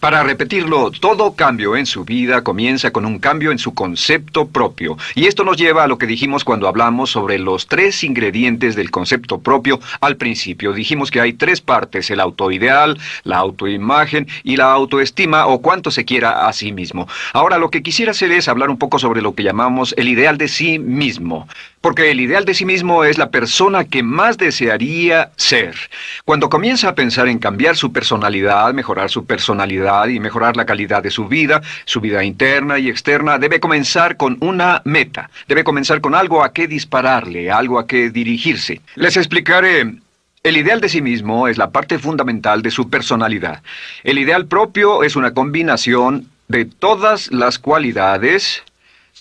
Para repetirlo, todo cambio en su vida comienza con un cambio en su concepto propio. Y esto nos lleva a lo que dijimos cuando hablamos sobre los 3 ingredientes del concepto propio al principio. Dijimos que hay 3 partes: el autoideal, la autoimagen y la autoestima, o cuánto se quiera a sí mismo. Ahora, lo que quisiera hacer es hablar un poco sobre lo que llamamos el ideal de sí mismo. Porque el ideal de sí mismo es la persona que más desearía ser. Cuando comienza a pensar en cambiar su personalidad, mejorar su personalidad y mejorar la calidad de su vida interna y externa, debe comenzar con una meta. Debe comenzar con algo a qué dispararle, algo a qué dirigirse. Les explicaré. El ideal de sí mismo es la parte fundamental de su personalidad. El ideal propio es una combinación de todas las cualidades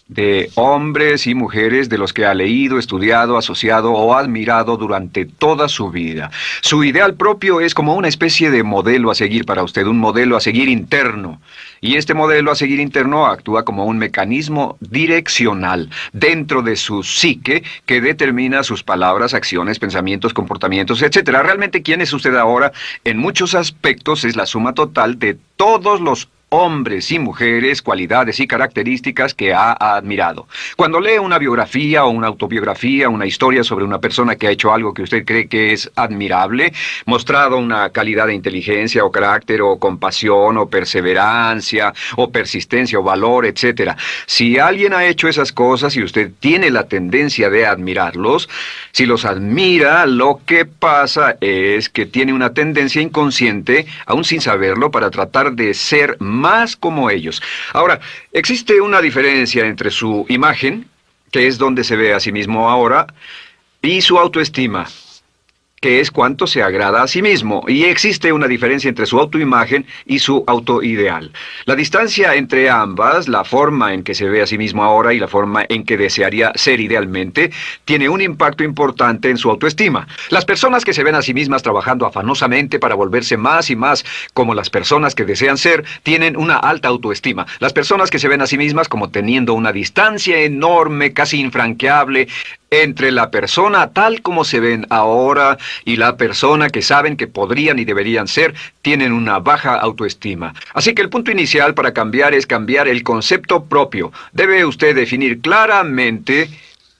de hombres y mujeres de los que ha leído, estudiado, asociado o admirado durante toda su vida. Su ideal propio es como una especie de modelo a seguir para usted, un modelo a seguir interno. Y este modelo a seguir interno actúa como un mecanismo direccional dentro de su psique que determina sus palabras, acciones, pensamientos, comportamientos, etc. Realmente, ¿quién es usted ahora? En muchos aspectos es la suma total de todos los hombres y mujeres, cualidades y características que ha admirado. Cuando lee una biografía o una autobiografía, una historia sobre una persona que ha hecho algo que usted cree que es admirable, mostrado una calidad de inteligencia o carácter o compasión o perseverancia o persistencia o valor, etc. Si alguien ha hecho esas cosas y usted tiene la tendencia de admirarlos, si los admira, lo que pasa es que tiene una tendencia inconsciente, aún sin saberlo, para tratar de ser más como ellos. Ahora, existe una diferencia entre su imagen, que es donde se ve a sí mismo ahora, y su autoestima, que es cuánto se agrada a sí mismo. Y existe una diferencia entre su autoimagen y su autoideal. La distancia entre ambas, la forma en que se ve a sí mismo ahora y la forma en que desearía ser idealmente, tiene un impacto importante en su autoestima. Las personas que se ven a sí mismas trabajando afanosamente para volverse más y más como las personas que desean ser, tienen una alta autoestima. Las personas que se ven a sí mismas como teniendo una distancia enorme, casi infranqueable, entre la persona tal como se ven ahora y la persona que saben que podrían y deberían ser, tienen una baja autoestima. Así que el punto inicial para cambiar es cambiar el concepto propio. Debe usted definir claramente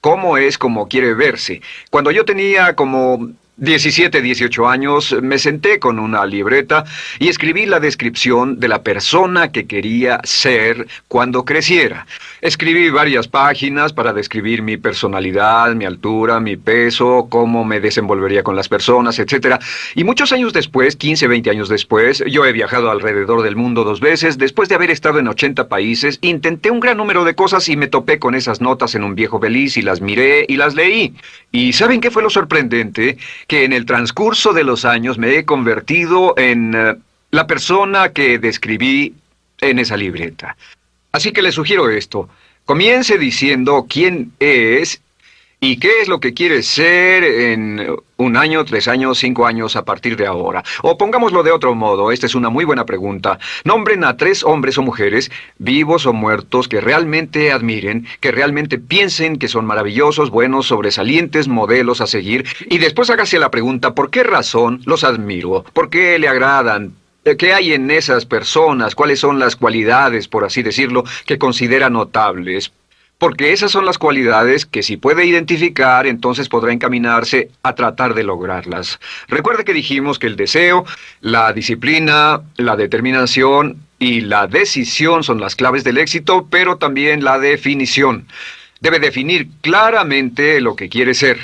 cómo es como quiere verse. Cuando yo tenía como 17, 18 años, me senté con una libreta y escribí la descripción de la persona que quería ser cuando creciera. Escribí varias páginas para describir mi personalidad, mi altura, mi peso, cómo me desenvolvería con las personas, etc. Y muchos años después, 15, 20 años después, yo he viajado alrededor del mundo 2 veces. Después de haber estado en 80 países, intenté un gran número de cosas y me topé con esas notas en un viejo beliz y las miré y las leí. ¿Y saben qué fue lo sorprendente? Que en el transcurso de los años me he convertido en la persona que describí en esa libreta. Así que le sugiero esto. Comience diciendo quién es y qué es lo que quiere ser en 1 año, 3 años, 5 años a partir de ahora. O pongámoslo de otro modo, esta es una muy buena pregunta. Nombren a 3 hombres o mujeres, vivos o muertos, que realmente admiren, que realmente piensen que son maravillosos, buenos, sobresalientes modelos a seguir. Y después hágase la pregunta, ¿por qué razón los admiro? ¿Por qué le agradan? ¿Qué hay en esas personas? ¿Cuáles son las cualidades, por así decirlo, que considera notables? Porque esas son las cualidades que si puede identificar, entonces podrá encaminarse a tratar de lograrlas. Recuerde que dijimos que el deseo, la disciplina, la determinación y la decisión son las claves del éxito, pero también la definición. Debe definir claramente lo que quiere ser.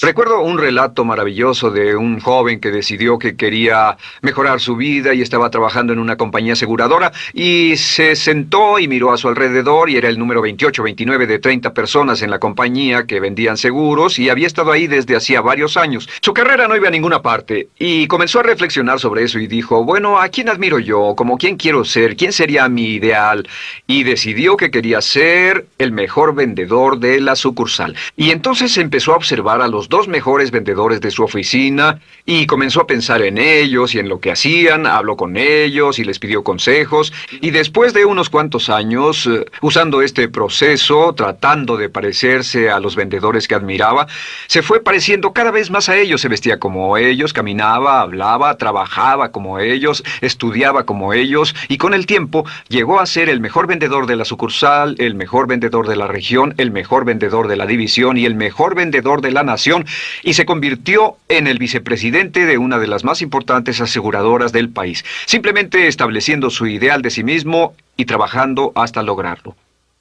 Recuerdo un relato maravilloso de un joven que decidió que quería mejorar su vida y estaba trabajando en una compañía aseguradora y se sentó y miró a su alrededor y era el número 28, 29 de 30 personas en la compañía que vendían seguros y había estado ahí desde hacía varios años. Su carrera no iba a ninguna parte y comenzó a reflexionar sobre eso y dijo, bueno, ¿a quién admiro yo? ¿Como quién quiero ser? ¿Quién sería mi ideal? Y decidió que quería ser el mejor vendedor de la sucursal. Y entonces empezó a observar a los los dos mejores vendedores de su oficina y comenzó a pensar en ellos y en lo que hacían, habló con ellos y les pidió consejos. Y después de unos cuantos años, usando este proceso, tratando de parecerse a los vendedores que admiraba, se fue pareciendo cada vez más a ellos. Se vestía como ellos, caminaba, hablaba, trabajaba como ellos, estudiaba como ellos, y con el tiempo llegó a ser el mejor vendedor de la sucursal, el mejor vendedor de la región, el mejor vendedor de la división y el mejor vendedor de la nación, y se convirtió en el vicepresidente de una de las más importantes aseguradoras del país, simplemente estableciendo su ideal de sí mismo y trabajando hasta lograrlo.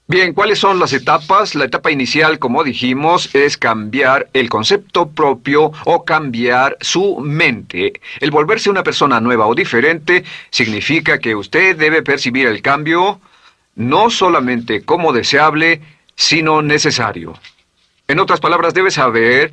Bien, ¿cuáles son las etapas? La etapa inicial, como dijimos, es cambiar el concepto propio o cambiar su mente. El volverse una persona nueva o diferente significa que usted debe percibir el cambio no solamente como deseable, sino necesario. En otras palabras, debe saber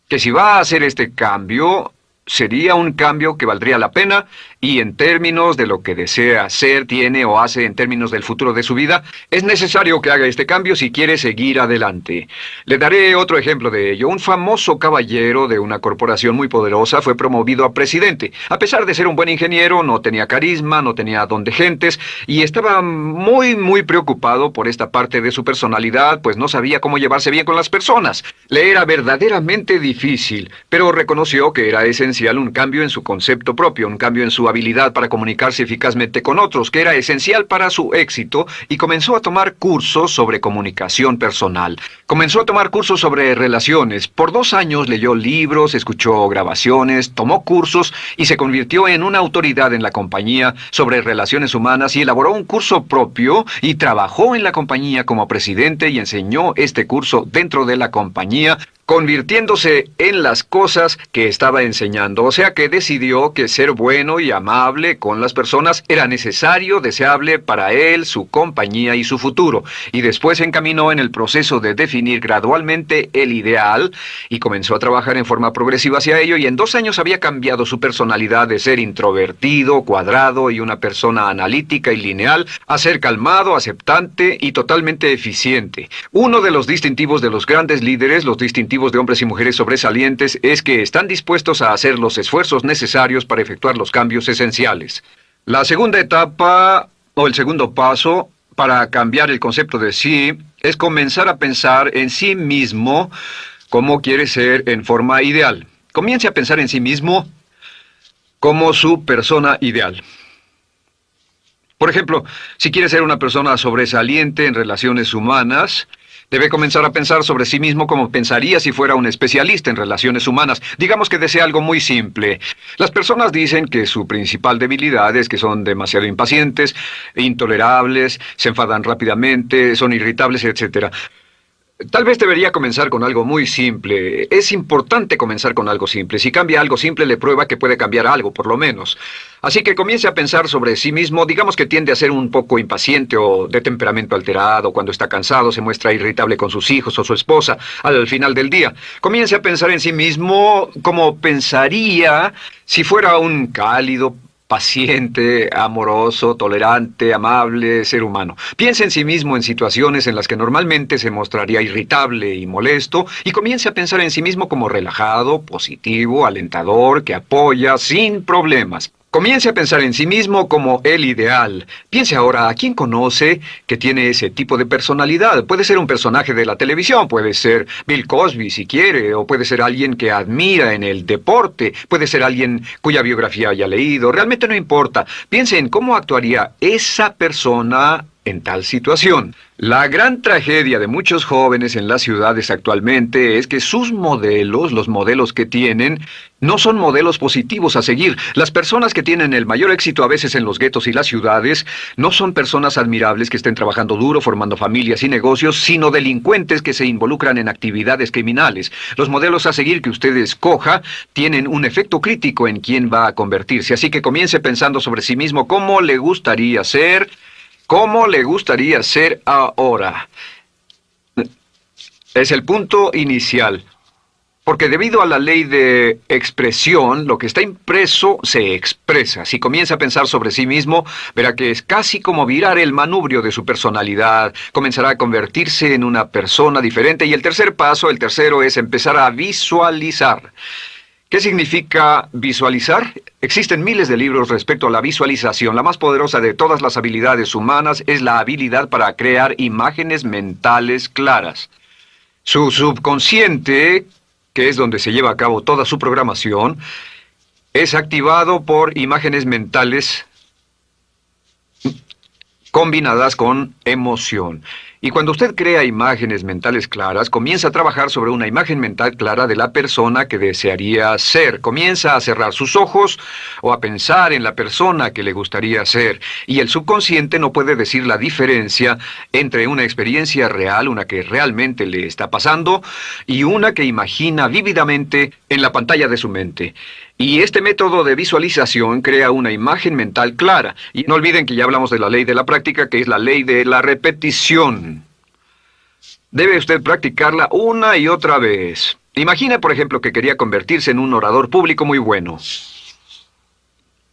que si va a hacer este cambio, sería un cambio que valdría la pena, y en términos de lo que desea hacer, tiene o hace en términos del futuro de su vida, es necesario que haga este cambio si quiere seguir adelante. Le daré otro ejemplo de ello. Un famoso caballero de una corporación muy poderosa fue promovido a presidente. A pesar de ser un buen ingeniero, no tenía carisma, no tenía don de gentes, y estaba muy preocupado por esta parte de su personalidad, pues no sabía cómo llevarse bien con las personas. Le era verdaderamente difícil, pero reconoció que era esencial un cambio en su concepto propio, un cambio en su habilidad para comunicarse eficazmente con otros, que era esencial para su éxito, y comenzó a tomar cursos sobre comunicación personal. Comenzó a tomar cursos sobre relaciones. Por 2 años leyó libros, escuchó grabaciones, tomó cursos y se convirtió en una autoridad en la compañía sobre relaciones humanas, y elaboró un curso propio y trabajó en la compañía como presidente y enseñó este curso dentro de la compañía, convirtiéndose en las cosas que estaba enseñando. O sea que decidió que ser bueno y amable con las personas era necesario, deseable para él, su compañía y su futuro. Y después se encaminó en el proceso de definir gradualmente el ideal y comenzó a trabajar en forma progresiva hacia ello, y en 2 años había cambiado su personalidad de ser introvertido, cuadrado y una persona analítica y lineal a ser calmado, aceptante y totalmente eficiente. Uno de los distintivos de los grandes líderes, los distintivos de hombres y mujeres sobresalientes, es que están dispuestos a hacer los esfuerzos necesarios para efectuar los cambios esenciales. La segunda etapa, o el segundo paso, para cambiar el concepto de sí, es comenzar a pensar en sí mismo como quiere ser en forma ideal. Comience a pensar en sí mismo como su persona ideal. Por ejemplo, si quiere ser una persona sobresaliente en relaciones humanas, debe comenzar a pensar sobre sí mismo como pensaría si fuera un especialista en relaciones humanas. Digamos que desea algo muy simple. Las personas dicen que su principal debilidad es que son demasiado impacientes, intolerables, se enfadan rápidamente, son irritables, etc. Tal vez debería comenzar con algo muy simple. Es importante comenzar con algo simple. Si cambia algo simple, le prueba que puede cambiar algo, por lo menos. Así que comience a pensar sobre sí mismo. Digamos que tiende a ser un poco impaciente o de temperamento alterado. Cuando está cansado, se muestra irritable con sus hijos o su esposa al final del día. Comience a pensar en sí mismo como pensaría si fuera un cálido, paciente, amoroso, tolerante, amable ser humano. Piense en sí mismo en situaciones en las que normalmente se mostraría irritable y molesto, y comience a pensar en sí mismo como relajado, positivo, alentador, que apoya sin problemas. Comience a pensar en sí mismo como el ideal. Piense ahora a quién conoce que tiene ese tipo de personalidad. Puede ser un personaje de la televisión, puede ser Bill Cosby si quiere, o puede ser alguien que admira en el deporte, puede ser alguien cuya biografía haya leído. Realmente no importa. Piense en cómo actuaría esa persona en tal situación. La gran tragedia de muchos jóvenes en las ciudades actualmente es que sus modelos, los modelos que tienen, no son modelos positivos a seguir. Las personas que tienen el mayor éxito a veces en los guetos y las ciudades no son personas admirables que estén trabajando duro, formando familias y negocios, sino delincuentes que se involucran en actividades criminales. Los modelos a seguir que usted escoja tienen un efecto crítico en quién va a convertirse. Así que comience pensando sobre sí mismo cómo le gustaría ser. ¿Cómo le gustaría ser ahora? Es el punto inicial. Porque debido a la ley de expresión, lo que está impreso se expresa. Si comienza a pensar sobre sí mismo, verá que es casi como virar el manubrio de su personalidad. Comenzará a convertirse en una persona diferente. Y el tercer paso, el tercero, es empezar a visualizar. ¿Qué significa visualizar? Existen miles de libros respecto a la visualización. La más poderosa de todas las habilidades humanas es la habilidad para crear imágenes mentales claras. Su subconsciente, que es donde se lleva a cabo toda su programación, es activado por imágenes mentales combinadas con emoción. Y cuando usted crea imágenes mentales claras, comienza a trabajar sobre una imagen mental clara de la persona que desearía ser. Comienza a cerrar sus ojos o a pensar en la persona que le gustaría ser. Y el subconsciente no puede decir la diferencia entre una experiencia real, una que realmente le está pasando, y una que imagina vívidamente en la pantalla de su mente. Y este método de visualización crea una imagen mental clara. Y no olviden que ya hablamos de la ley de la práctica, que es la ley de la repetición. Debe usted practicarla una y otra vez. Imagine, por ejemplo, que quería convertirse en un orador público muy bueno.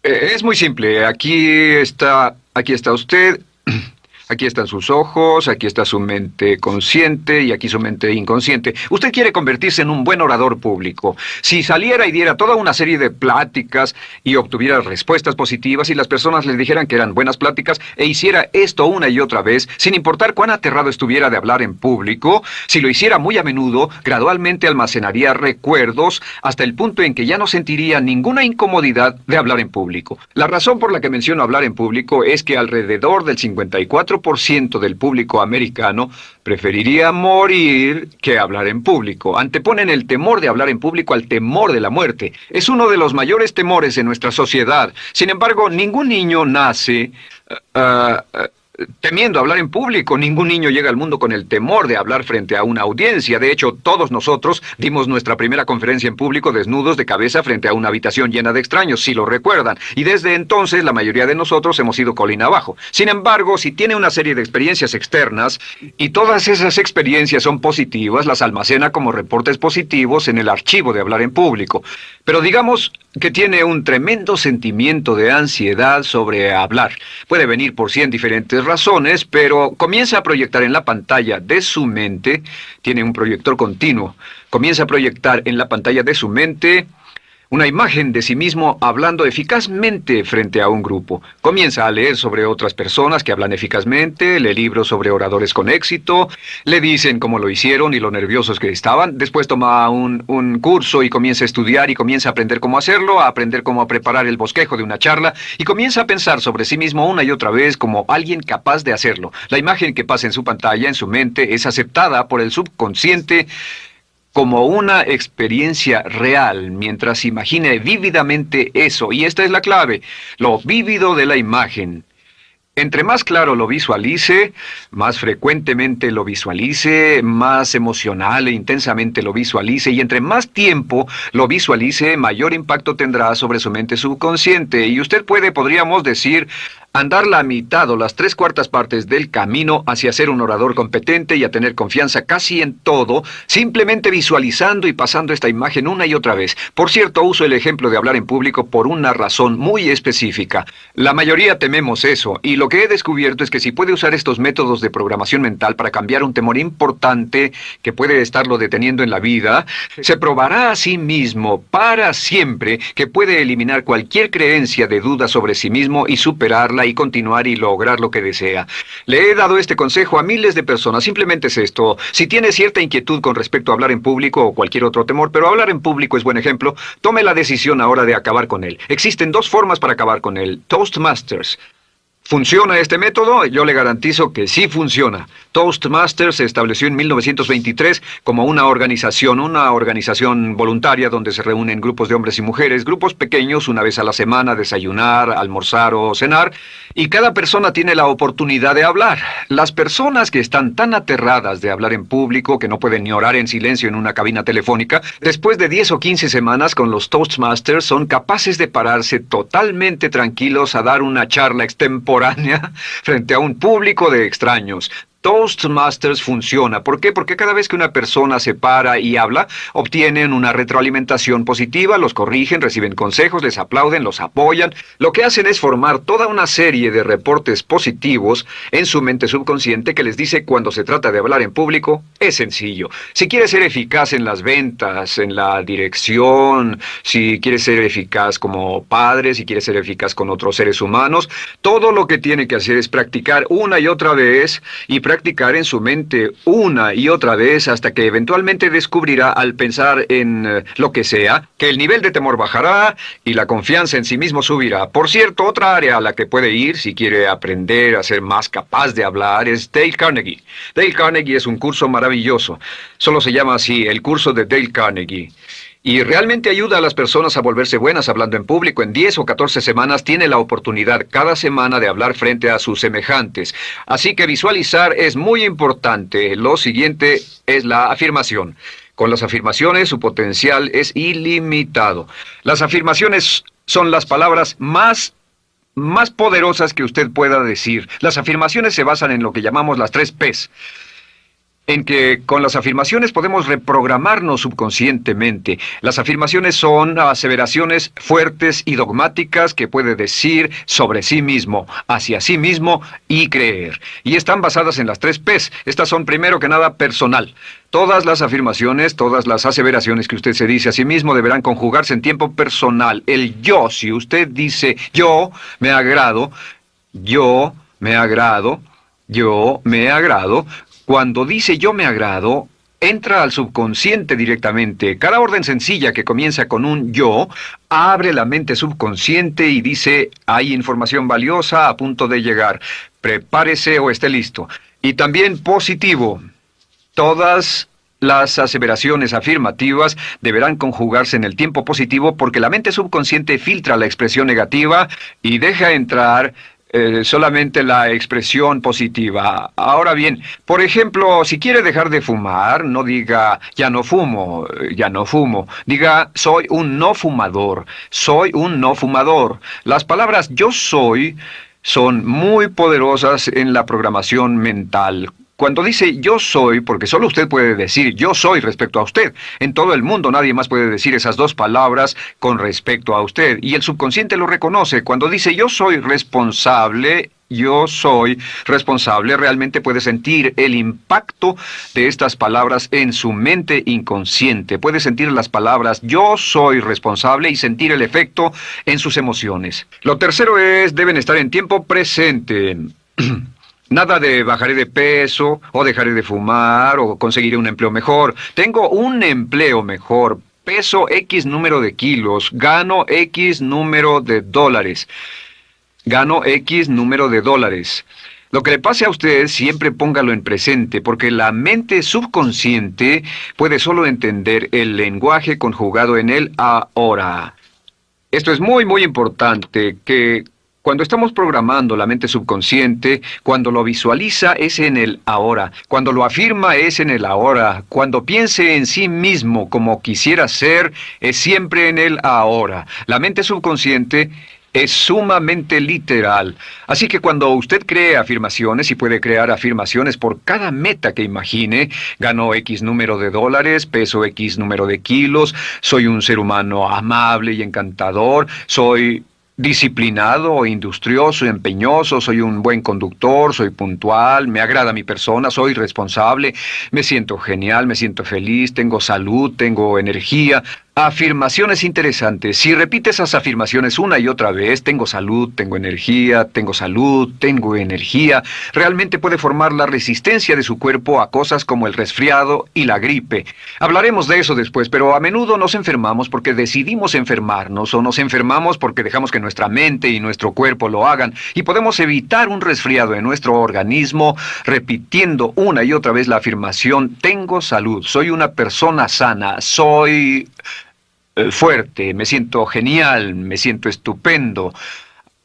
Es muy simple. Aquí está usted. Aquí están sus ojos, aquí está su mente consciente y aquí su mente inconsciente. Usted quiere convertirse en un buen orador público. Si saliera y diera toda una serie de pláticas y obtuviera respuestas positivas y las personas le dijeran que eran buenas pláticas e hiciera esto una y otra vez, sin importar cuán aterrado estuviera de hablar en público, si lo hiciera muy a menudo, gradualmente almacenaría recuerdos hasta el punto en que ya no sentiría ninguna incomodidad de hablar en público. La razón por la que menciono hablar en público es que alrededor del 54% del público americano preferiría morir que hablar en público. Anteponen el temor de hablar en público al temor de la muerte. Es uno de los mayores temores en nuestra sociedad. Sin embargo, ningún niño nace temiendo hablar en público. Ningún niño llega al mundo con el temor de hablar frente a una audiencia. De hecho, todos nosotros dimos nuestra primera conferencia en público desnudos de cabeza frente a una habitación llena de extraños, si lo recuerdan. Y desde entonces, la mayoría de nosotros hemos ido colina abajo. Sin embargo, si tiene una serie de experiencias externas, y todas esas experiencias son positivas, las almacena como reportes positivos en el archivo de hablar en público. Pero digamos que tiene un tremendo sentimiento de ansiedad sobre hablar. Puede venir por 100 diferentes razones, pero comienza a proyectar en la pantalla de su mente, tiene un proyector continuo, comienza a proyectar en la pantalla de su mente una imagen de sí mismo hablando eficazmente frente a un grupo. Comienza a leer sobre otras personas que hablan eficazmente, lee libros sobre oradores con éxito, le dicen cómo lo hicieron y lo nerviosos que estaban. Después toma un curso y comienza a estudiar y comienza a aprender cómo hacerlo, a aprender cómo preparar el bosquejo de una charla y comienza a pensar sobre sí mismo una y otra vez como alguien capaz de hacerlo. La imagen que pasa en su pantalla, en su mente, es aceptada por el subconsciente como una experiencia real, mientras imagine vívidamente eso. Y esta es la clave, lo vívido de la imagen. Entre más claro lo visualice, más frecuentemente lo visualice, más emocional e intensamente lo visualice, y entre más tiempo lo visualice, mayor impacto tendrá sobre su mente subconsciente. Y usted podríamos decir, andar la mitad o las 3/4 partes del camino hacia ser un orador competente y a tener confianza casi en todo, simplemente visualizando y pasando esta imagen una y otra vez. Por cierto, uso el ejemplo de hablar en público por una razón muy específica. La mayoría tememos eso, y lo que he descubierto es que si puede usar estos métodos de programación mental para cambiar un temor importante que puede estarlo deteniendo en la vida, se probará a sí mismo para siempre que puede eliminar cualquier creencia de duda sobre sí mismo y superarla y continuar y lograr lo que desea. Le he dado este consejo a miles de personas. Simplemente es esto. Si tiene cierta inquietud con respecto a hablar en público o cualquier otro temor, pero hablar en público es buen ejemplo, tome la decisión ahora de acabar con él. Existen 2 formas para acabar con él. Toastmasters. ¿Funciona este método? Yo le garantizo que sí funciona. Toastmasters se estableció en 1923 como una organización voluntaria donde se reúnen grupos de hombres y mujeres, grupos pequeños, una vez a la semana, desayunar, almorzar o cenar, y cada persona tiene la oportunidad de hablar. Las personas que están tan aterradas de hablar en público que no pueden ni orar en silencio en una cabina telefónica, después de 10 o 15 semanas con los Toastmasters son capaces de pararse totalmente tranquilos a dar una charla extemporánea frente a un público de extraños. Toastmasters funciona. ¿Por qué? Porque cada vez que una persona se para y habla, obtienen una retroalimentación positiva, los corrigen, reciben consejos, les aplauden, los apoyan. Lo que hacen es formar toda una serie de reportes positivos en su mente subconsciente que les dice cuando se trata de hablar en público, es sencillo. Si quieres ser eficaz en las ventas, en la dirección, si quieres ser eficaz como padre, si quieres ser eficaz con otros seres humanos, todo lo que tiene que hacer es practicar una y otra vez y practicar en su mente una y otra vez hasta que eventualmente descubrirá al pensar en lo que sea, que el nivel de temor bajará y la confianza en sí mismo subirá. Por cierto, otra área a la que puede ir si quiere aprender a ser más capaz de hablar es Dale Carnegie. Dale Carnegie es un curso maravilloso. Solo se llama así, el curso de Dale Carnegie. Y realmente ayuda a las personas a volverse buenas hablando en público. En 10 o 14 semanas tiene la oportunidad cada semana de hablar frente a sus semejantes. Así que visualizar es muy importante. Lo siguiente es la afirmación. Con las afirmaciones su potencial es ilimitado. Las afirmaciones son las palabras más poderosas que usted pueda decir. Las afirmaciones se basan en lo que llamamos las 3 Ps. En que con las afirmaciones podemos reprogramarnos subconscientemente. Las afirmaciones son aseveraciones fuertes y dogmáticas que puede decir sobre sí mismo, hacia sí mismo y creer. Y están basadas en las 3 Ps. Estas son primero que nada personal. Todas las afirmaciones, todas las aseveraciones que usted se dice a sí mismo deberán conjugarse en tiempo personal. El yo, si usted dice yo me agrado, yo me agrado, yo me agrado. Cuando dice yo me agrado, entra al subconsciente directamente. Cada orden sencilla que comienza con un yo, abre la mente subconsciente y dice, hay información valiosa a punto de llegar. Prepárese o esté listo. Y también positivo. Todas las aseveraciones afirmativas deberán conjugarse en el tiempo positivo porque la mente subconsciente filtra la expresión negativa y deja entrar solamente la expresión positiva. Ahora bien, por ejemplo, si quiere dejar de fumar, no diga ya no fumo, ya no fumo. Diga soy un no fumador, soy un no fumador. Las palabras yo soy son muy poderosas en la programación mental. Cuando dice yo soy, porque solo usted puede decir yo soy respecto a usted. En todo el mundo nadie más puede decir esas 2 palabras con respecto a usted. Y el subconsciente lo reconoce. Cuando dice yo soy responsable, realmente puede sentir el impacto de estas palabras en su mente inconsciente. Puede sentir las palabras yo soy responsable y sentir el efecto en sus emociones. Lo tercero es, deben estar en tiempo presente. Nada de bajaré de peso, o dejaré de fumar, o conseguiré un empleo mejor. Tengo un empleo mejor. Peso X número de kilos. Gano X número de dólares. Gano X número de dólares. Lo que le pase a usted, siempre póngalo en presente, porque la mente subconsciente puede solo entender el lenguaje conjugado en el ahora. Esto es muy, muy importante, que cuando estamos programando la mente subconsciente, cuando lo visualiza es en el ahora, cuando lo afirma es en el ahora, cuando piense en sí mismo como quisiera ser, es siempre en el ahora. La mente subconsciente es sumamente literal. Así que cuando usted cree afirmaciones, y puede crear afirmaciones por cada meta que imagine, gano X número de dólares, peso X número de kilos, soy un ser humano amable y encantador, soy disciplinado, industrioso, empeñoso, soy un buen conductor, soy puntual, me agrada mi persona, soy responsable, me siento genial, me siento feliz, tengo salud, tengo energía. Afirmaciones interesantes. Si repite esas afirmaciones una y otra vez, tengo salud, tengo energía, tengo salud, tengo energía, realmente puede formar la resistencia de su cuerpo a cosas como el resfriado y la gripe. Hablaremos de eso después, pero a menudo nos enfermamos porque decidimos enfermarnos o nos enfermamos porque dejamos que nuestra mente y nuestro cuerpo lo hagan y podemos evitar un resfriado en nuestro organismo repitiendo una y otra vez la afirmación tengo salud, soy una persona sana, soy fuerte, me siento genial, me siento estupendo.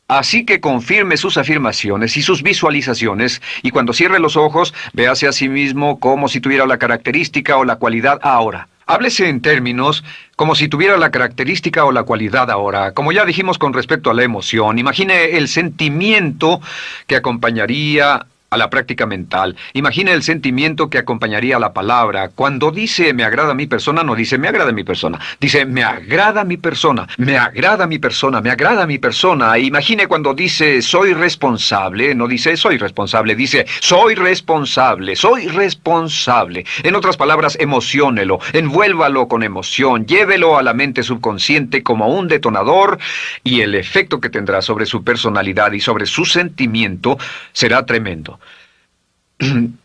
Así que confirme sus afirmaciones y sus visualizaciones, y cuando cierre los ojos, véase a sí mismo como si tuviera la característica o la cualidad ahora. Háblese en términos como si tuviera la característica o la cualidad ahora. Como ya dijimos con respecto a la emoción, imagine el sentimiento que acompañaría a la práctica mental. Imagine el sentimiento que acompañaría a la palabra. Cuando dice me agrada mi persona, no dice me agrada mi persona. Dice me agrada mi persona, me agrada mi persona, me agrada mi persona. Imagine cuando dice soy responsable, no dice soy responsable, dice soy responsable, soy responsable. En otras palabras, emociónelo, envuélvalo con emoción, llévelo a la mente subconsciente como un detonador y el efecto que tendrá sobre su personalidad y sobre su sentimiento será tremendo.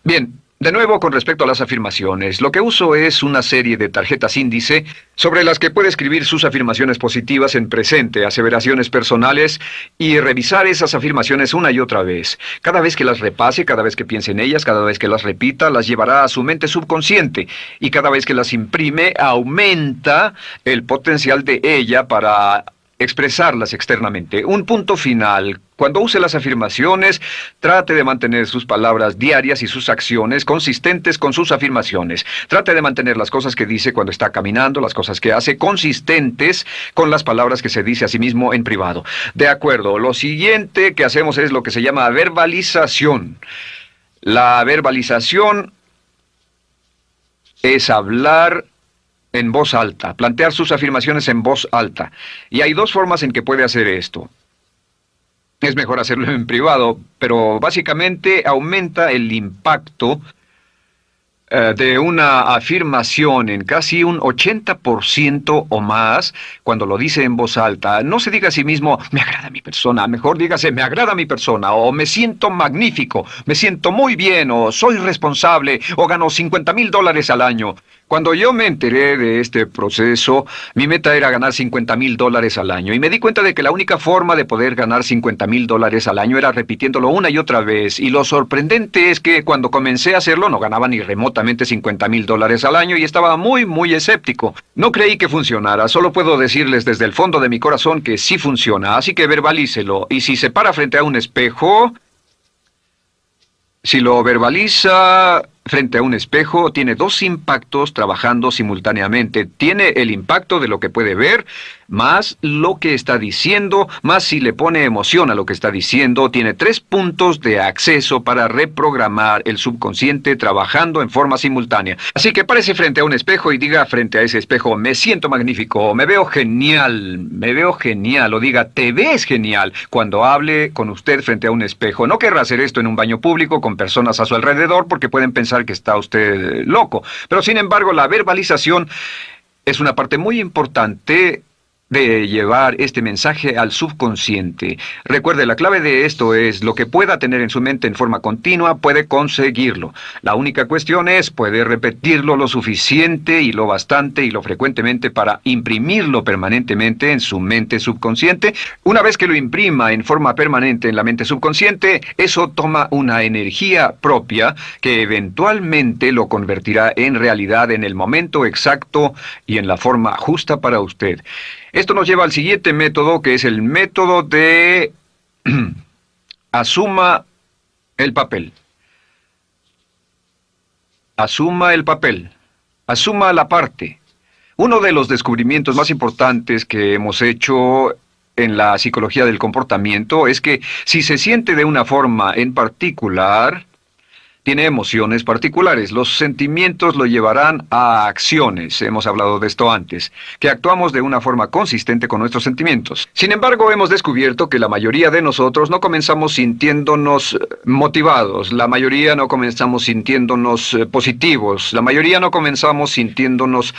Bien, de nuevo con respecto a las afirmaciones, lo que uso es una serie de tarjetas índice sobre las que puede escribir sus afirmaciones positivas en presente, aseveraciones personales y revisar esas afirmaciones una y otra vez. Cada vez que las repase, cada vez que piense en ellas, cada vez que las repita, las llevará a su mente subconsciente y cada vez que las imprime, aumenta el potencial de ella para expresarlas externamente. Un punto final. Cuando use las afirmaciones, trate de mantener sus palabras diarias y sus acciones consistentes con sus afirmaciones. Trate de mantener las cosas que dice cuando está caminando, las cosas que hace, consistentes con las palabras que se dice a sí mismo en privado. De acuerdo, lo siguiente que hacemos es lo que se llama verbalización. La verbalización es hablar en voz alta, plantear sus afirmaciones en voz alta. Y hay dos formas en que puede hacer esto. Es mejor hacerlo en privado, pero básicamente aumenta el impacto de una afirmación en casi un 80% o más cuando lo dice en voz alta. No se diga a sí mismo, me agrada mi persona, mejor dígase, me agrada mi persona, o me siento magnífico, me siento muy bien, o soy responsable, o gano $50,000 al año. Cuando yo me enteré de este proceso, mi meta era ganar $50,000 al año, y me di cuenta de que la única forma de poder ganar $50,000 al año era repitiéndolo una y otra vez, y lo sorprendente es que cuando comencé a hacerlo no ganaba ni remotamente $50,000 al año y estaba muy escéptico. No creí que funcionara, solo puedo decirles desde el fondo de mi corazón que sí funciona, así que verbalícelo, y si se para frente a un espejo, si lo verbaliza frente a un espejo, tiene dos impactos trabajando simultáneamente. Tiene el impacto de lo que puede ver, más lo que está diciendo, más si le pone emoción a lo que está diciendo. Tiene 3 puntos de acceso para reprogramar el subconsciente trabajando en forma simultánea. Así que párese frente a un espejo y diga frente a ese espejo, me siento magnífico, me veo genial, o diga, te ves genial, cuando hable con usted frente a un espejo. No querrá hacer esto en un baño público con personas a su alrededor porque pueden pensar que está usted loco. Pero sin embargo, la verbalización es una parte muy importante de llevar este mensaje al subconsciente. Recuerde, la clave de esto es lo que pueda tener en su mente en forma continua, puede conseguirlo. La única cuestión es, puede repetirlo lo suficiente y lo bastante y lo frecuentemente para imprimirlo permanentemente en su mente subconsciente. Una vez que lo imprima en forma permanente en la mente subconsciente, eso toma una energía propia que eventualmente lo convertirá en realidad en el momento exacto y en la forma justa para usted. Esto nos lleva al siguiente método, que es el método de asuma el papel. Asuma el papel. Asuma la parte. Uno de los descubrimientos más importantes que hemos hecho en la psicología del comportamiento es que si se siente de una forma en particular, tiene emociones particulares. Los sentimientos lo llevarán a acciones, hemos hablado de esto antes, que actuamos de una forma consistente con nuestros sentimientos. Sin embargo, hemos descubierto que la mayoría de nosotros no comenzamos sintiéndonos motivados, la mayoría no comenzamos sintiéndonos positivos, la mayoría no comenzamos sintiéndonos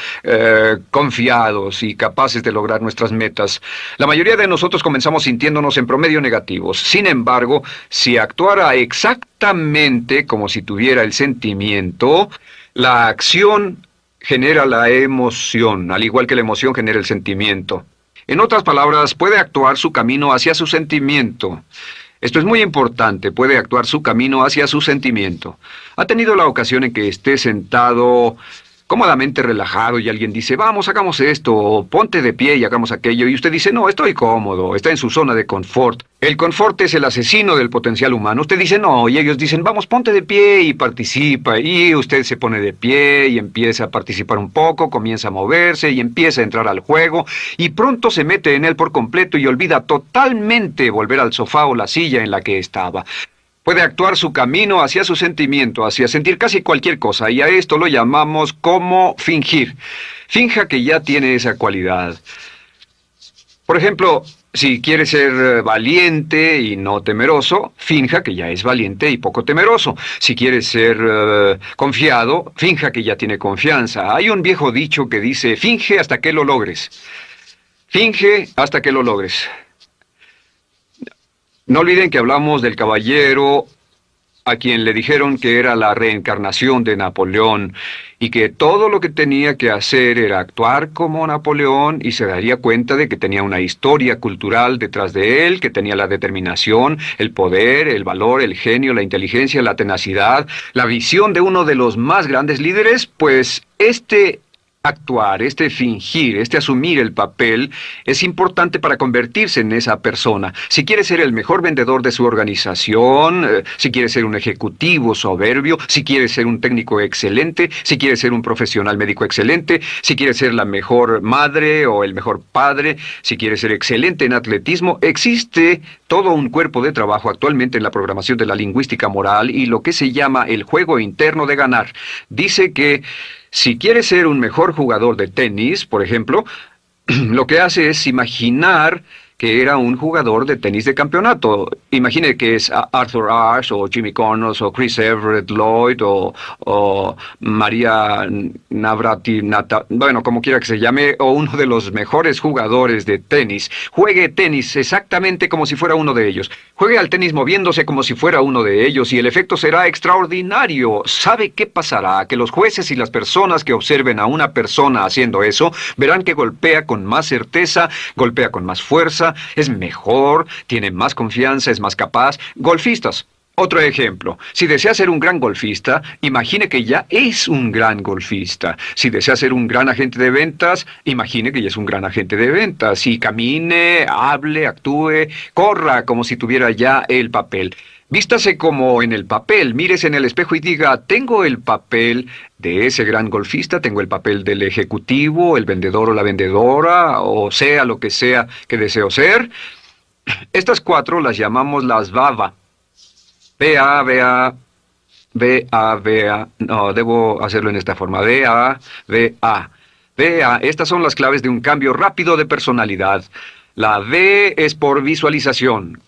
confiados y capaces de lograr nuestras metas. La mayoría de nosotros comenzamos sintiéndonos en promedio negativos. Sin embargo, si actuara exactamente como si tuviera el sentimiento, la acción genera la emoción, al igual que la emoción genera el sentimiento. En otras palabras, puede actuar su camino hacia su sentimiento. Esto es muy importante, puede actuar su camino hacia su sentimiento. ¿Ha tenido la ocasión en que esté sentado cómodamente relajado y alguien dice, vamos, hagamos esto, o ponte de pie y hagamos aquello, y usted dice, no, estoy cómodo, está en su zona de confort? El confort es el asesino del potencial humano. Usted dice, no, y ellos dicen, vamos, ponte de pie y participa, y usted se pone de pie y empieza a participar un poco, comienza a moverse y empieza a entrar al juego, y pronto se mete en él por completo y olvida totalmente volver al sofá o la silla en la que estaba. Puede actuar su camino hacia su sentimiento, hacia sentir casi cualquier cosa, y a esto lo llamamos como fingir. Finja que ya tiene esa cualidad. Por ejemplo, si quiere ser valiente y no temeroso, finja que ya es valiente y poco temeroso. Si quiere ser confiado, finja que ya tiene confianza. Hay un viejo dicho que dice, finge hasta que lo logres. Finge hasta que lo logres. No olviden que hablamos del caballero a quien le dijeron que era la reencarnación de Napoleón y que todo lo que tenía que hacer era actuar como Napoleón y se daría cuenta de que tenía una historia cultural detrás de él, que tenía la determinación, el poder, el valor, el genio, la inteligencia, la tenacidad, la visión de uno de los más grandes líderes, pues actuar, fingir, asumir el papel, es importante para convertirse en esa persona. Si quiere ser el mejor vendedor de su organización, si quiere ser un ejecutivo soberbio, si quiere ser un técnico excelente, si quiere ser un profesional médico excelente, si quiere ser la mejor madre o el mejor padre, si quiere ser excelente en atletismo, existe todo un cuerpo de trabajo actualmente en la programación de la lingüística moral y lo que se llama el juego interno de ganar. Dice que si quiere ser un mejor jugador de tenis, por ejemplo, lo que hace es imaginar que era un jugador de tenis de campeonato. Imagine que es Arthur Ashe, o Jimmy Connors, o Chris Everett Lloyd, o María Navratilova, bueno, como quiera que se llame, o uno de los mejores jugadores de tenis. Juegue tenis exactamente como si fuera uno de ellos. Juegue al tenis moviéndose como si fuera uno de ellos y el efecto será extraordinario. ¿Sabe qué pasará? Que los jueces y las personas que observen a una persona haciendo eso verán que golpea con más certeza, golpea con más fuerza, es mejor, tiene más confianza, es más capaz. Golfistas. Otro ejemplo. Si desea ser un gran golfista, imagine que ya es un gran golfista. Si desea ser un gran agente de ventas, imagine que ya es un gran agente de ventas. Y camine, hable, actúe, corra como si tuviera ya el papel. Vístase como en el papel, mírese en el espejo y diga, tengo el papel de ese gran golfista, tengo el papel del ejecutivo, el vendedor o la vendedora, o sea lo que sea que deseo ser. Estas 4 las llamamos las VAVA. V-A, V-A, V-A, V-A. No, debo hacerlo en esta forma. V-A, V-A. V-A. Estas son las claves de un cambio rápido de personalidad. La V es por visualización.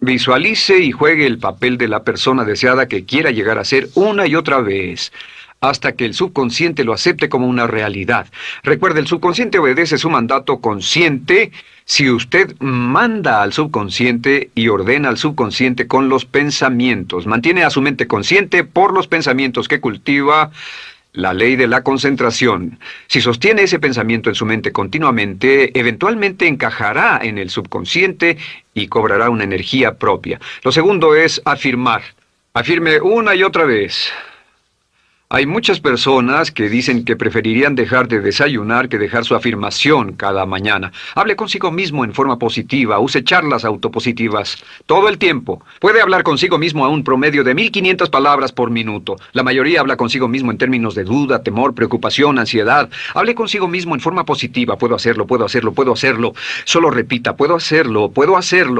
Visualice y juegue el papel de la persona deseada que quiera llegar a ser una y otra vez, hasta que el subconsciente lo acepte como una realidad. Recuerde, el subconsciente obedece su mandato consciente si usted manda al subconsciente y ordena al subconsciente con los pensamientos. Mantiene a su mente consciente por los pensamientos que cultiva. La ley de la concentración. Si sostiene ese pensamiento en su mente continuamente, eventualmente encajará en el subconsciente y cobrará una energía propia. Lo segundo es afirmar. Afirme una y otra vez. Hay muchas personas que dicen que preferirían dejar de desayunar que dejar su afirmación cada mañana. Hable consigo mismo en forma positiva, use charlas autopositivas todo el tiempo. Puede hablar consigo mismo a un promedio de 1500 palabras por minuto. La mayoría habla consigo mismo en términos de duda, temor, preocupación, ansiedad. Hable consigo mismo en forma positiva. Puedo hacerlo, puedo hacerlo, puedo hacerlo. Solo repita, puedo hacerlo,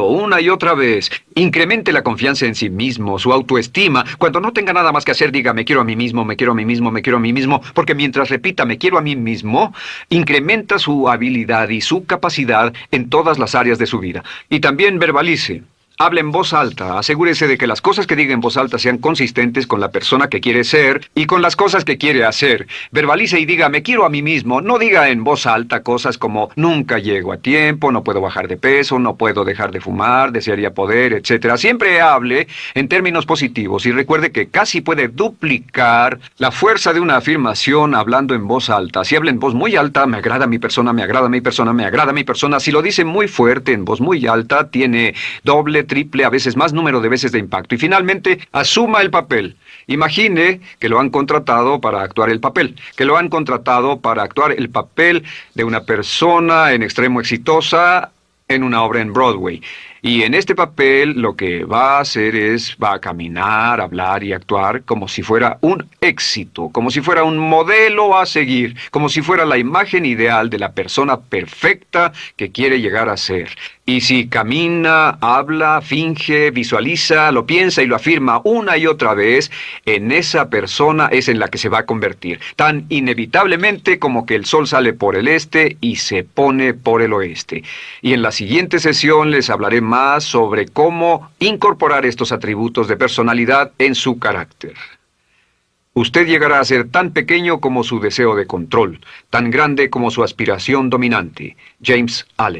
una y otra vez. Incremente la confianza en sí mismo, su autoestima. Cuando no tenga nada más que hacer, diga, me quiero a mí mismo, me quiero a mí mismo, me quiero a mí mismo, porque mientras repita, me quiero a mí mismo, incrementa su habilidad y su capacidad en todas las áreas de su vida. Y también verbalice. Hable en voz alta, asegúrese de que las cosas que diga en voz alta sean consistentes con la persona que quiere ser y con las cosas que quiere hacer. Verbalice y diga, me quiero a mí mismo. No diga en voz alta cosas como, nunca llego a tiempo, no puedo bajar de peso, no puedo dejar de fumar, desearía poder, etc. Siempre hable en términos positivos y recuerde que casi puede duplicar la fuerza de una afirmación hablando en voz alta. Si habla en voz muy alta, me agrada mi persona, me agrada mi persona, me agrada mi persona. Si lo dice muy fuerte, en voz muy alta, tiene doble, triple, a veces más número de veces de impacto. Y finalmente, asuma el papel. Imagine que lo han contratado para actuar el papel, que lo han contratado para actuar el papel de una persona en extremo exitosa en una obra en Broadway. Y en este papel lo que va a hacer es, va a caminar, hablar y actuar como si fuera un éxito, como si fuera un modelo a seguir, como si fuera la imagen ideal de la persona perfecta que quiere llegar a ser. Y si camina, habla, finge, visualiza, lo piensa y lo afirma una y otra vez, en esa persona es en la que se va a convertir, tan inevitablemente como que el sol sale por el este y se pone por el oeste. Y en la siguiente sesión les hablaré más sobre cómo incorporar estos atributos de personalidad en su carácter. Usted llegará a ser tan pequeño como su deseo de control, tan grande como su aspiración dominante. James Allen.